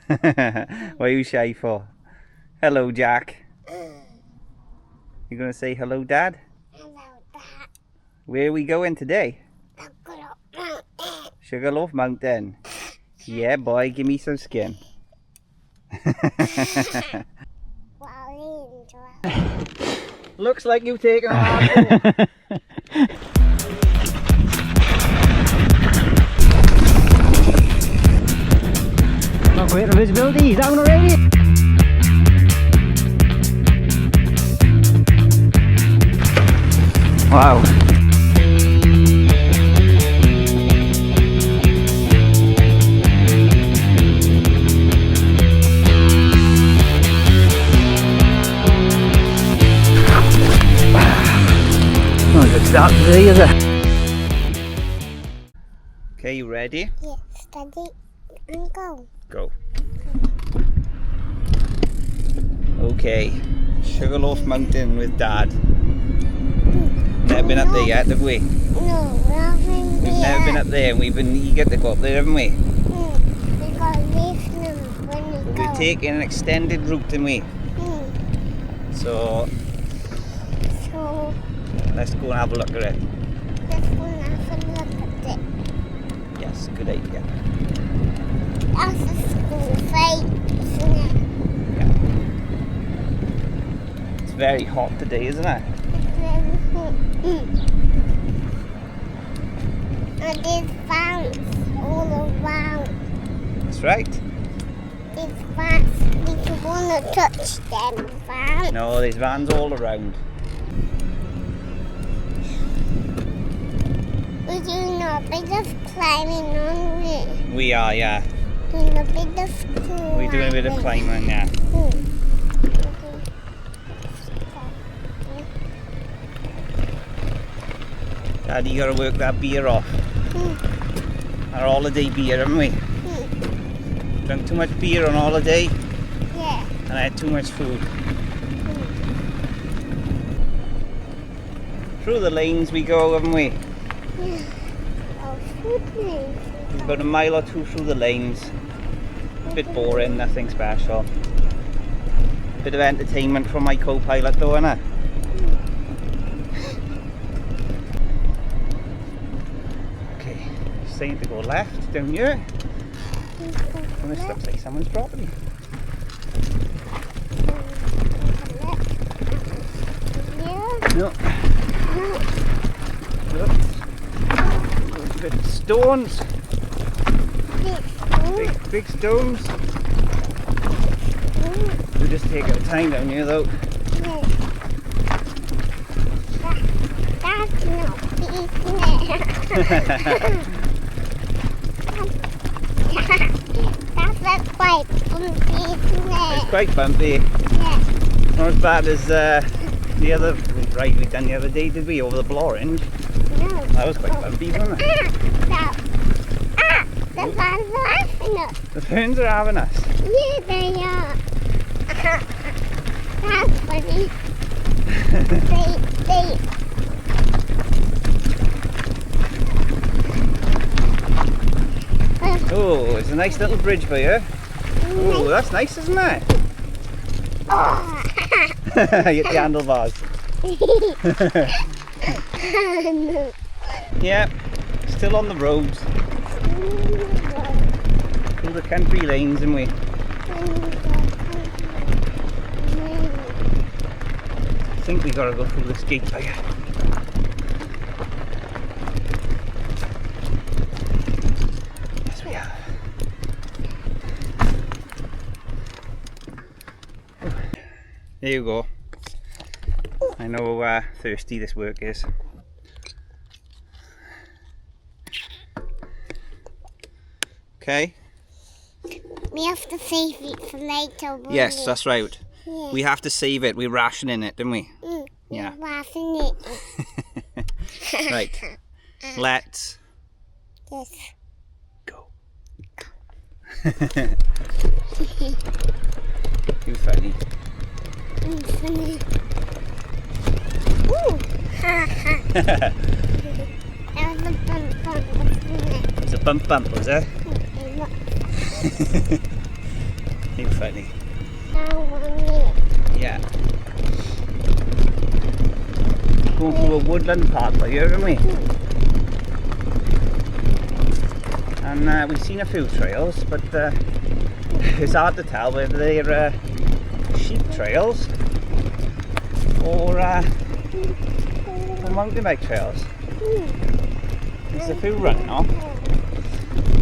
What are you shy for? Hello, Jack. You gonna say hello, Dad? Hello, Dad. Where are we going today? Sugarloaf Mountain. Yeah, boy, give me some skin. Looks like you've taken a handful. Not great for visibility, he's down already. Wow. Not a good start today, is it? Okay, you ready? Yes, steady and go. Go. Okay, Sugarloaf Mountain with Dad. Never been up there yet, have we? No, we haven't. We've never been up there and we've been eager to go up there, haven't we? We got to leave them when we go. We're taking an extended route, haven't we? So let's go and have a look at it. Let's go and have a look at it. Yes, good idea. That's a school fight, isn't it? Yeah. It's very hot today, isn't it? And there's vans all around. That's right. There's vans. We don't want to touch them vans. No, there's vans all around. We're doing a bit of climbing, aren't we? We are, yeah. Doing a bit of climbing. We're doing a bit of climbing, yeah. Daddy, you gotta work that beer off. Our holiday beer, haven't we? Drunk too much beer on holiday. Yeah. And I had too much food. Through the lanes we go, haven't we? Yeah. Oh, food lanes. It's about a mile or two through the lanes. A bit boring, nothing special. Bit of entertainment from my co-pilot though, innit? Okay, saying to go left down here. And this looks like someone's property. No. Look. A bit of stones. Big stones. We'll just take our time down here though. That's not easy. That's quite bumpy, isn't it? It's quite bumpy. Yeah. Not as bad as the other ride we done the other day, did we? Over the Blorange. No. That was quite bumpy, wasn't it? The fans are having us. The ferns are having us. Yeah, they are. That's funny. they. Oh, it's a nice little bridge by here. Oh, that's nice, isn't it? Oh. Hit the handlebars. Yeah, still on the roads. Through the country lanes, aren't we? I think we gotta go through this gate by here. Yes, we have. There you go. I know how thirsty this work is. Okay. We have to save it for later. Yes, that's right. Yeah. We have to save it. We're rationing it, don't we? Yeah. We're rationing it. Right. Let's Yes. go. You're funny. Funny. Ooh. Ha ha. That was a bump bump, wasn't it? It's a bump, was it? Look. You're funny. Now 1 minute. Yeah. Going through a woodland path by here, haven't we? And we've seen a few trails, but it's hard to tell whether they're sheep trails or mountain bike trails. There's a few running off,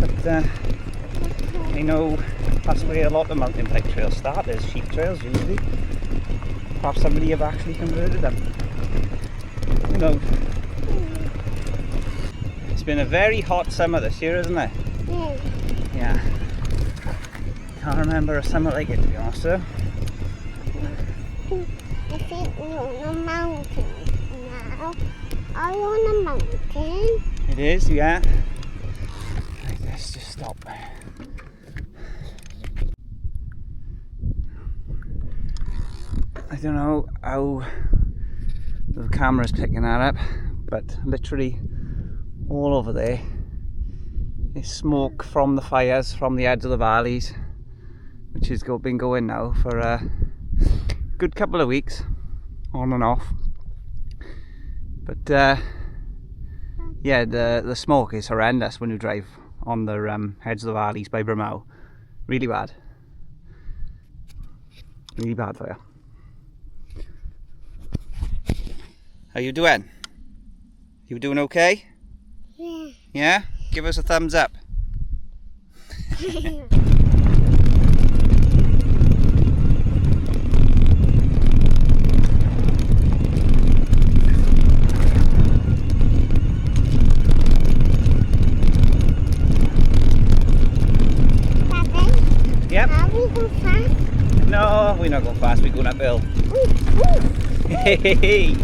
but I know that's where a lot of mountain bike trails start, as sheep trails usually. Perhaps somebody have actually converted them. Who knows? It's been a very hot summer this year, isn't it? Yeah. Can't remember a summer like it, to be honest though. I think we're on a mountain now. Are you on a mountain? It is, yeah. Right, let's just stop. I don't know how the camera's picking that up, but literally all over there is smoke from the fires from the edge of the valleys, which has been going now for a good couple of weeks, on and off. But yeah, the smoke is horrendous when you drive on the edge of the valleys by Bramau. Really bad. Really bad for you. How you doing? You doing okay? Yeah. Yeah? Give us a thumbs up. Yep. Are we going fast? No, we're not going fast, we're going uphill. Hey!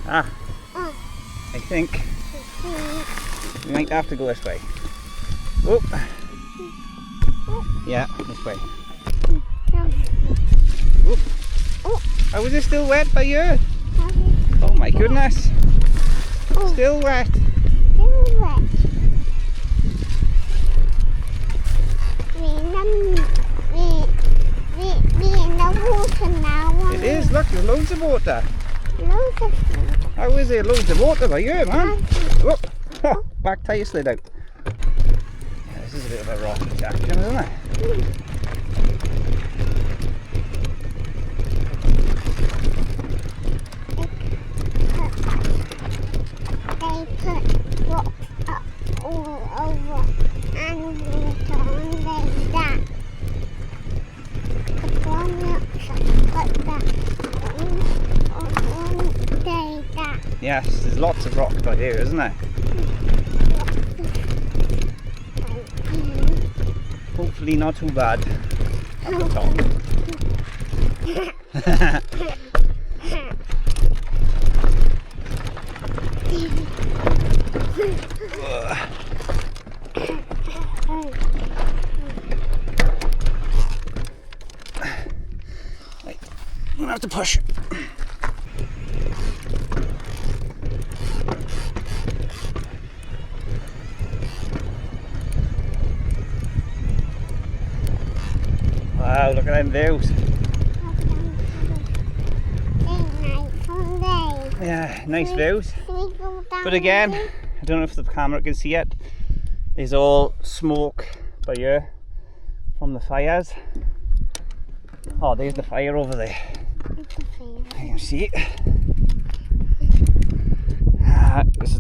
Ah, I think we might have to go this way. Whoop. Yeah, this way. Whoop. Oh, is it still wet by you? Oh my goodness. Still wet. Still wet. We're in the water now. It is, look, there's loads of water. Loads of water. How is there loads of water by you, man? Whoop. Back tire slid out. Yeah, this is a bit of a rocky section, isn't it? They put rocks up all over and water on like that. The rocks up like that. Like that. Yes, there's lots of rocks by here, isn't there? Hopefully not too bad at the top. Right, I'm gonna have to push. Wow, look at them views. Yeah, nice views. But again, I don't know if the camera can see it. There's all smoke by here from the fires. Oh, there's the fire over there. You can see it.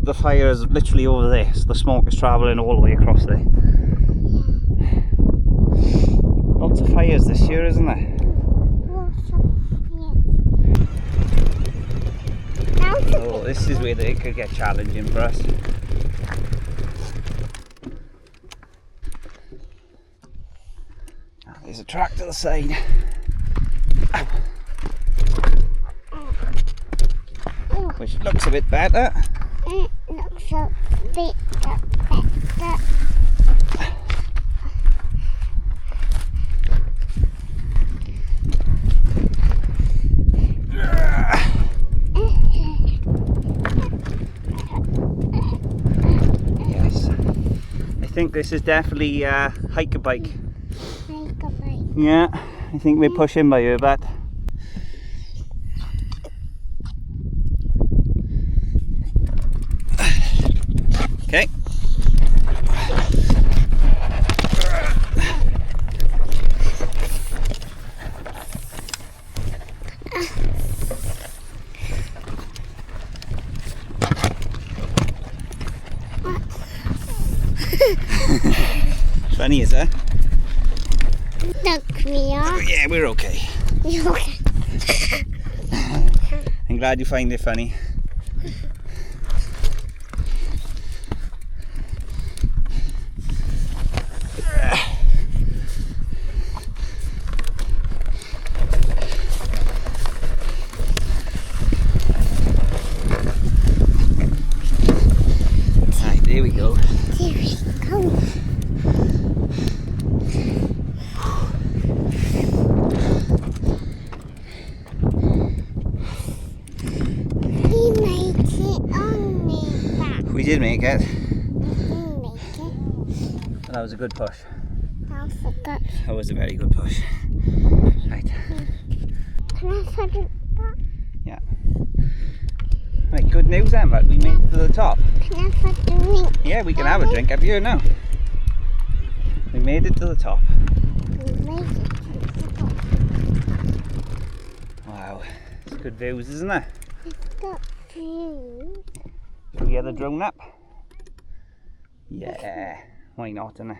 The fire is literally over there, so the smoke is travelling all the way across there. Lots of fires this year, isn't there? Oh, this is where it could get challenging for us. There's a track to the side. Ow. Which looks a bit better. It looks a bit better. Yes. I think this is definitely hiker bike. Hiker bike. Yeah, I think we're pushing by her, but okay. Funny, is it? Look, we are. Yeah, we're okay. Okay. I'm glad you find it funny. Right, there we go. Here we go. We made it on me back. We did make it. We didn't make it. That was a good push. I forgot. That was a very good push. Right. Can I put it back? Yeah. Right, good news then, but we made it to the top. Can I put the ring? Yeah, we can have a drink up here now. We made it to the top. We made it to the top. Wow. It's good views, isn't it? It's got views. Should we get the drone up? Yeah. Why not, innit?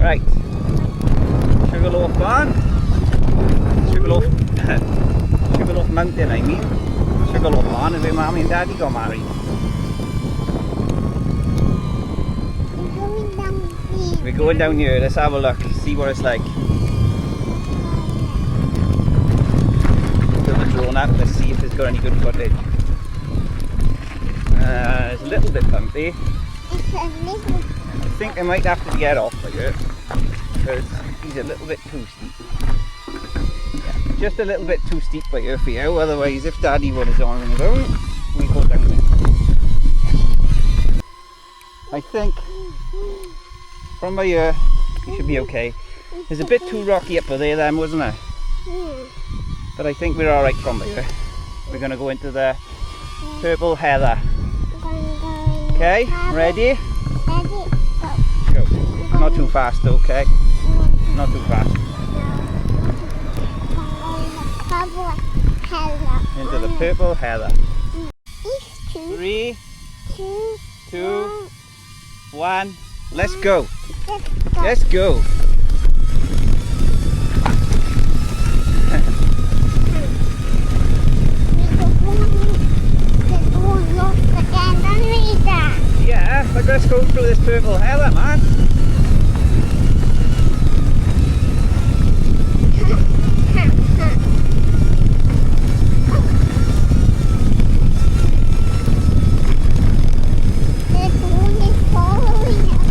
Right, Sugarloaf Barn, Sugarloaf Mountain I mean, Sugarloaf Barn is where Mommy and Daddy got married. We're going down here. We're going down here, let's have a look, see what it's like. Put the drone up, let's see if it's got any good footage. It's a little bit bumpy. It's a little. I think I might have to get off like it because he's a little bit too steep. Yeah, just a little bit too steep by here for you, otherwise if Daddy was on his own, we go down there. I think from by here you should be okay. It's a bit too rocky up there then, wasn't it? Yeah. But I think we're alright from by here. We're going to go into the purple heather. Okay, ready? Ready? Go. Not too fast though, okay? Not too fast. Into the purple heather. 3, 2, 1. Let's go. Let's go. Yeah, but let's go through this purple heather, man.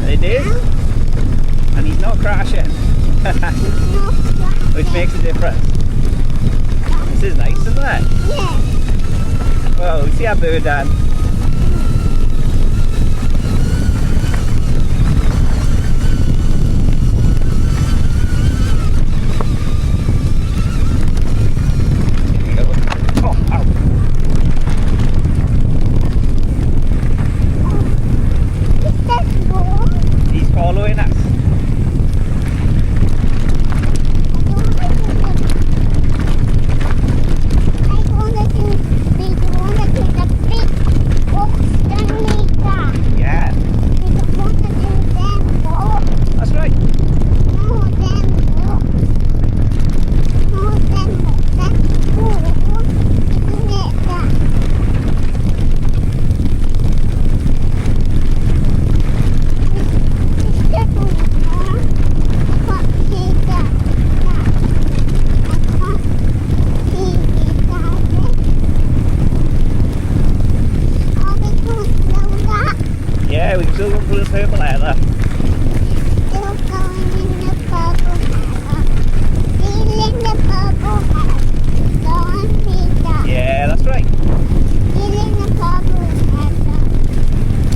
It is, and he's not crashing, which makes a difference. This is nice, isn't it? Yeah. Well, see our bird Dan. Following us. I want to do the big Yeah, we can still go through the purple heather. Still going in the purple heather. Feeling the purple heather. Go and feed that. Yeah, that's right. Feeling the purple heather.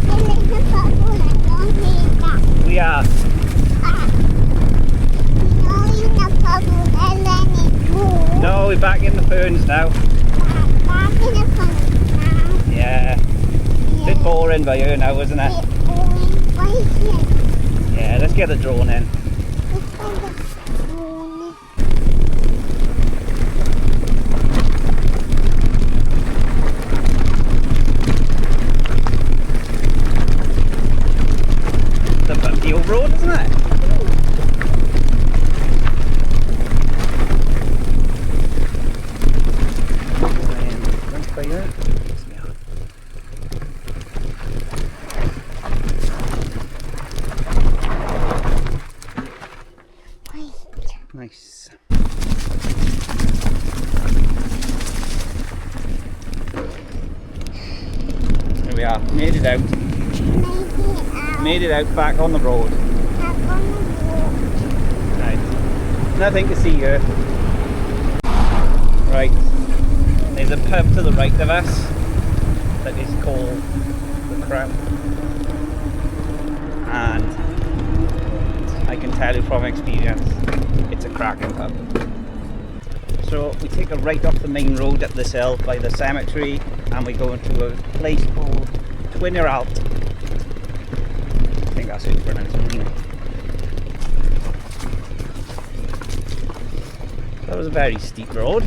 Feeling the purple heather. Go and feed that. We are. In the purple heather and it moves. No, we're back in the ferns now. Back in the ferns now. Yeah. Bit boring by here now, isn't it? Yeah, let's get the drone in. The bumpy old road, isn't it? Right by here. Nice. There we are, made it out. Made it out back on the road. Right. Nothing to see here. Right. There's a pub to the right of us that is called the Crown. And I can tell you from experience, it's a cracking pub. So we take a right off the main road up this hill by the cemetery and we go into a place called Twiner Alp. I think that's how you pronounce it. That was a very steep road.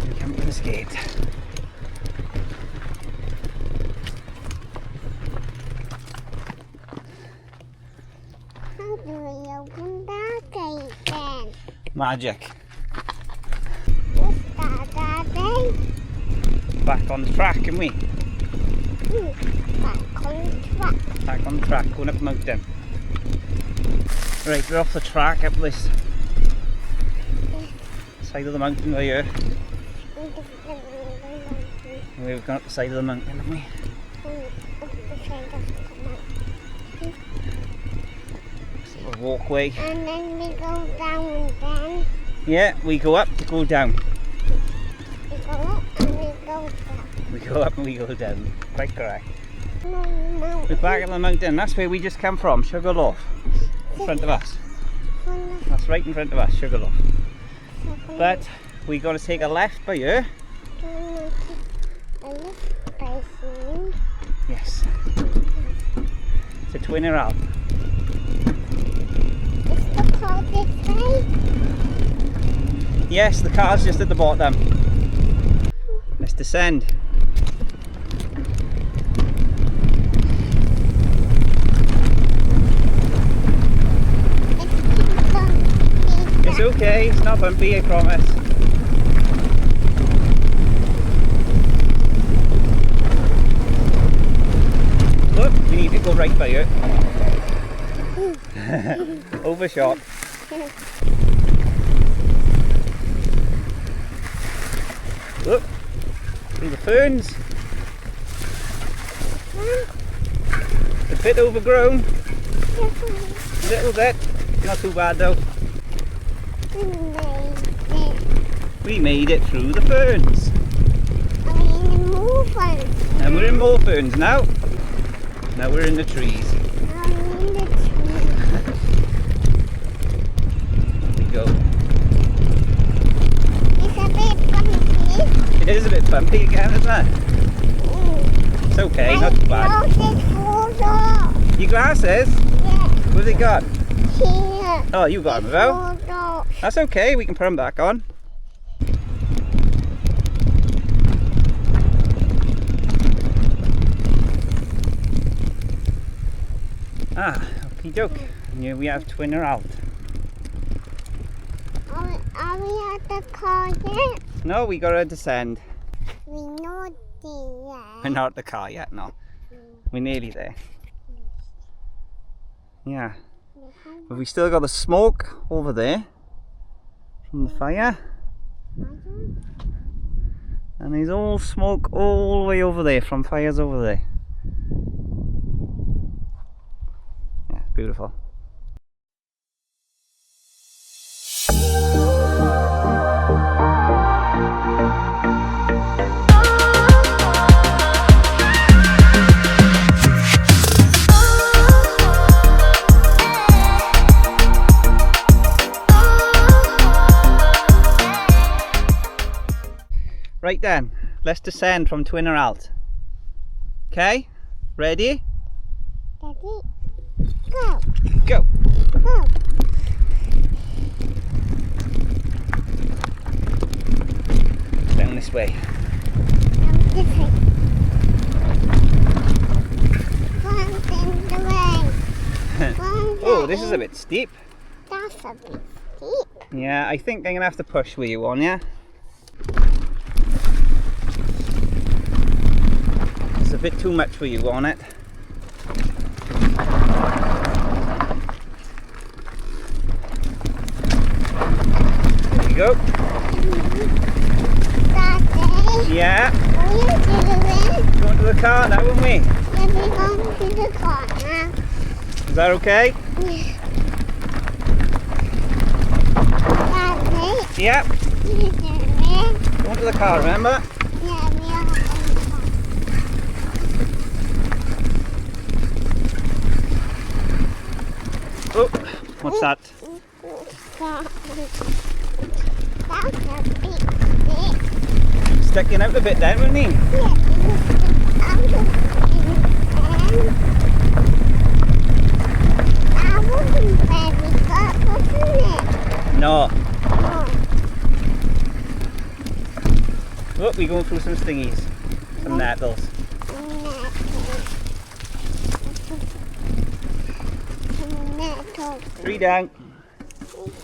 We come to this gate. How do we open that gate then? Magic. What's that then? Back on the track, can we? Back on track. Back on the track, going up the mountain. Right, we're off the track up this side of the mountain right here. We've gone up the side of the mountain, haven't we? Sort of walkway. And then we go down then. Yeah, we go up to go down. We go up and we go down. We go up and we go down. Quite correct. No. We're back at the mountain. That's where we just come from, Sugarloaf. In front of us. That's right in front of us, Sugarloaf. But we got to take a left by here. Yes. To Twiner Alp. Is the car this way? Yes, the car's just at the bottom. Let's descend. It's okay, it's not bumpy, I promise. Look, we need to go right by here. Overshot. Look, through the ferns. A bit overgrown. A little bit. Not too bad though. We made it through the ferns. And we're in more ferns now. Now we're in the trees. Here we go. It's a bit bumpy. It is a bit bumpy again, isn't it? It's okay, not too bad. Your glasses? Yeah, What have they got? here. Oh, you got them though. That's okay, we can put them back on. Ah, okie doke. And here we have Twiner Alp. Are we at the car yet? No, we gotta descend. We know the We're not at the car yet, no. We're nearly there. Yeah. But we still got the smoke over there from the fire. And there's all smoke all the way over there from fires over there. Yeah, it's beautiful. Right then, let's descend from Twiner Alp. Okay, ready? Daddy, go. Go! Go. Down this way. This way. One's in the way. Oh, this is a bit steep. That's a bit steep. Yeah, I think I'm gonna have to push with you on, yeah? It's a bit too much for you on it. There you go. Daddy, Yeah, what are you doing? going to the car now, won't we? Let me go to the car now. Is that okay? Daddy, Yeah, you doing it? going to the car, remember? Yeah, we are going to car. Oh, what's that? That's a big stick. Sticking out a bit then, wouldn't he? Yeah, that wasn't very good, wasn't it? No. Oh, Oh, we're going through some stingies. Some nettles. metal. Three down.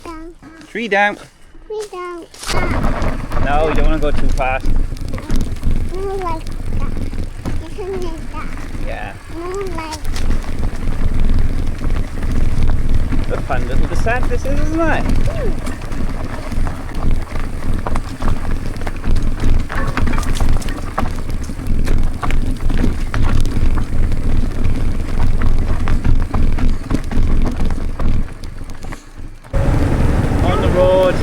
Down. Three down. We down. No, you don't want to go too fast. More like that. Isn't it that? Yeah. More like It's a fun little descent this is, isn't it? On the road.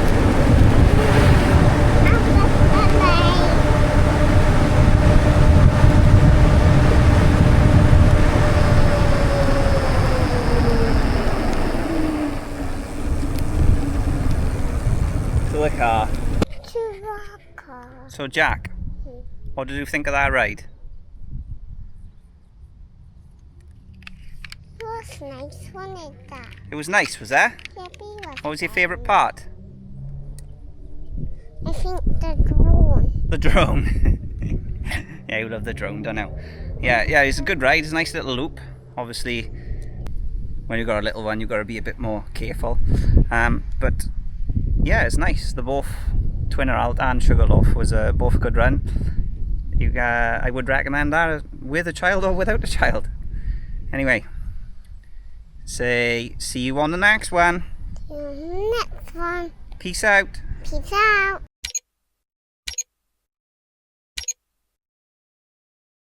To the car. So Jack, what did you think of that ride? It was nice, wasn't it? That? It was nice, was there? Yeah, it was. What was your favourite part? I think the drone. The drone. Yeah, you love the drone, don't you? Yeah, it's a good ride. It's a nice little loop. Obviously, when you've got a little one, you've got to be a bit more careful. But yeah, it's nice. The both Twiner Alp and Sugarloaf was both a good run. I would recommend that with a child or without a child. Anyway, say see you on the next one. See you next one. Peace out. Peace out.